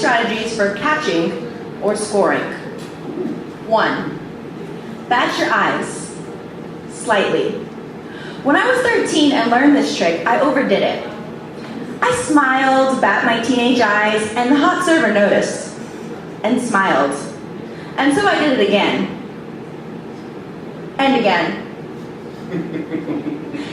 strategies for catching or scoring. 1. Bat your eyes. Slightly. When I was 13 and learned this trick, I overdid it. I smiled, bat my teenage eyes, and the hot server noticed. And smiled. And so I did it again. And again.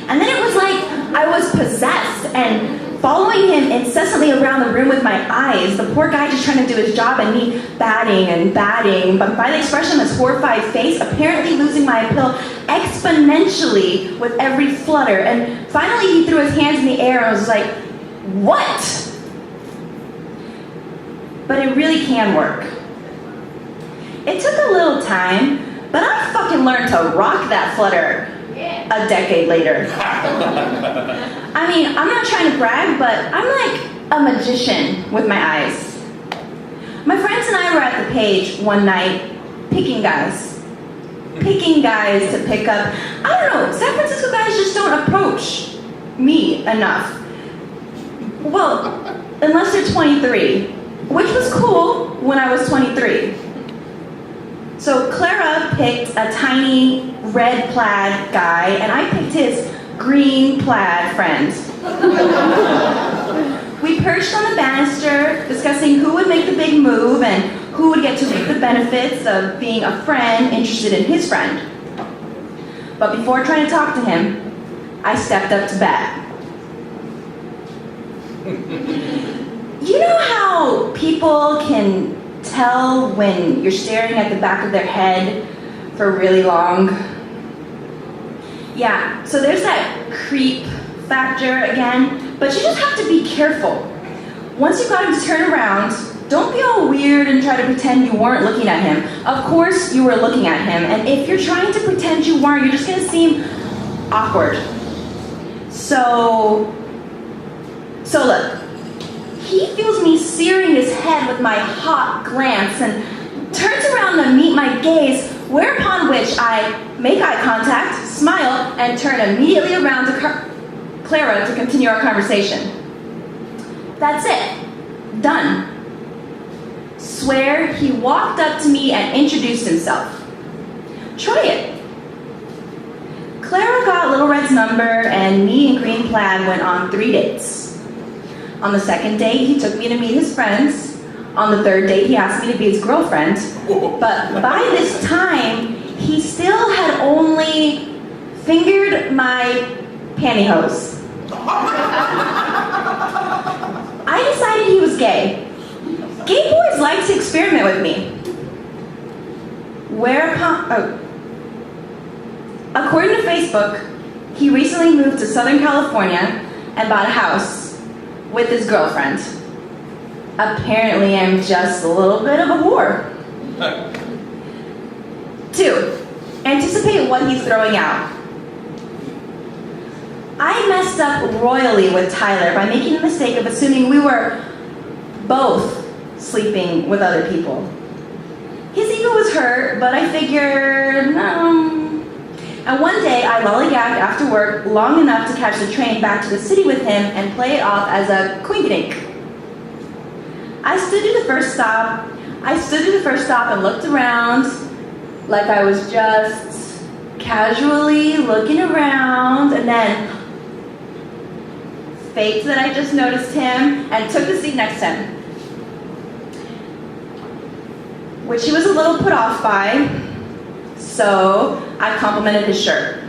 And then it was like I was possessed and following him incessantly around the room with my eyes, the poor guy just trying to do his job and me batting, but by the expression on his horrified face, apparently losing my appeal exponentially with every flutter. And finally he threw his hands in the air and was like, what? But it really can work. It took a little time, but I fucking learned to rock that flutter a decade later. I mean, I'm not trying to brag, but I'm like a magician with my eyes. My friends and I were at the Page one night, picking guys to pick up. I don't know, San Francisco guys just don't approach me enough. Well, unless they're 23, which was cool when I was 23. So Clara picked a tiny red plaid guy, and I picked his green plaid friend. We perched on the banister, discussing who would make the big move and who would get to reap the benefits of being a friend interested in his friend. But before trying to talk to him, I stepped up to bat. You know how people can tell when you're staring at the back of their head for really long? Yeah, so there's that creep factor again, but you just have to be careful. Once you've got him to turn around, don't be all weird and try to pretend you weren't looking at him. Of course you were looking at him, and if you're trying to pretend you weren't, you're just gonna seem awkward. So look. He feels me searing his head with my hot glance and turns around to meet my gaze, whereupon which I make eye contact, smile, and turn immediately around to Clara to continue our conversation. That's it. Done. Swear he walked up to me and introduced himself. Try it. Clara got Little Red's number, and me and Green Plaid went on 3 dates. On the second date, he took me to meet his friends. On the third date, he asked me to be his girlfriend. But by this time, he still had only fingered my pantyhose. I decided he was gay. Gay boys like to experiment with me. According to Facebook, he recently moved to Southern California and bought a house with his girlfriend. Apparently, I'm just a little bit of a whore. 2, anticipate what he's throwing out. I messed up royally with Tyler by making the mistake of assuming we were both sleeping with other people. His ego was hurt, but I figured, no. And one day, I lollygagged after work long enough to catch the train back to the city with him and play it off as a quinkydink. I stood at the first stop and looked around like I was just casually looking around, and then faked that I just noticed him and took the seat next to him, which he was a little put off by. So I complimented his shirt.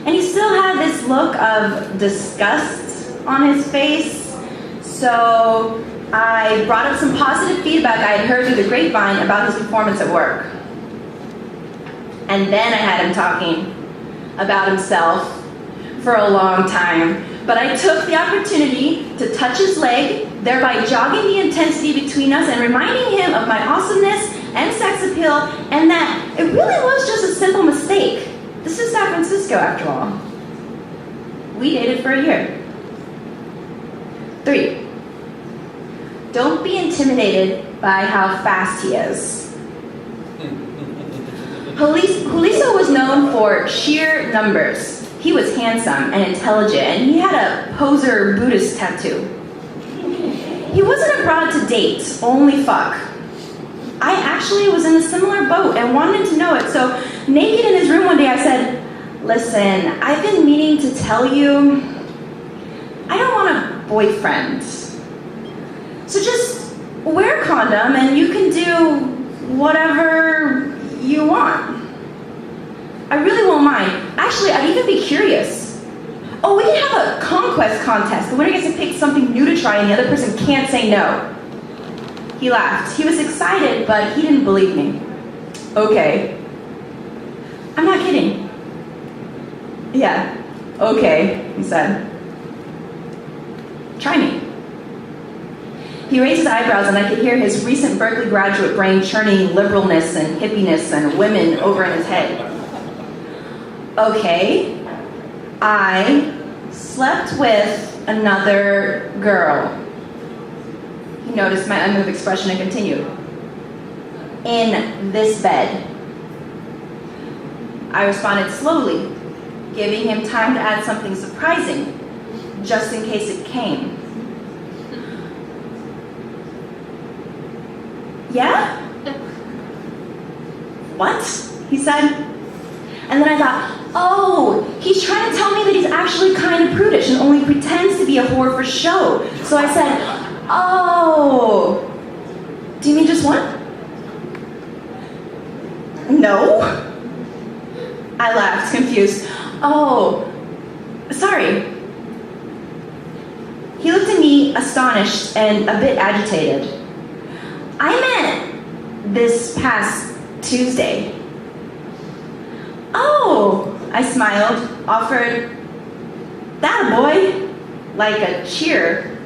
And he still had this look of disgust on his face. So I brought up some positive feedback I had heard through the grapevine about his performance at work. And then I had him talking about himself for a long time. But I took the opportunity to touch his leg, thereby jogging the intensity between us and reminding him of my awesomeness and sex appeal, and that it really was just a simple mistake. This is San Francisco, after all. We dated for a year. 3, don't be intimidated by how fast he is. Julissa was known for sheer numbers. He was handsome and intelligent, and he had a poser Buddhist tattoo. He wasn't wasn't brought to date, only fuck. I actually was in a similar boat and wanted to know it, so naked in his room one day I said, listen, I've been meaning to tell you, I don't want a boyfriend. So just wear a condom and you can do whatever you want. I really won't mind. Actually, I'd even be curious. Oh, we can have a conquest contest. The winner gets to pick something new to try and the other person can't say no. He laughed. He was excited, but he didn't believe me. Okay. I'm not kidding. Yeah, okay, he said. Try me. He raised his eyebrows and I could hear his recent Berkeley graduate brain churning liberalness and hippiness and women over in his head. Okay. I slept with another girl. He noticed my unmoved expression and continued. In this bed. I responded slowly, giving him time to add something surprising, just in case it came. Yeah? What? He said. And then I thought, oh, he's trying to tell me that he's actually kind of prudish and only pretends to be a whore for show. So I said, oh, do you mean just one? No. I laughed, confused. Oh, sorry. He looked at me, astonished and a bit agitated. I meant this past Tuesday. Oh, I smiled, offered, that boy, like a cheer.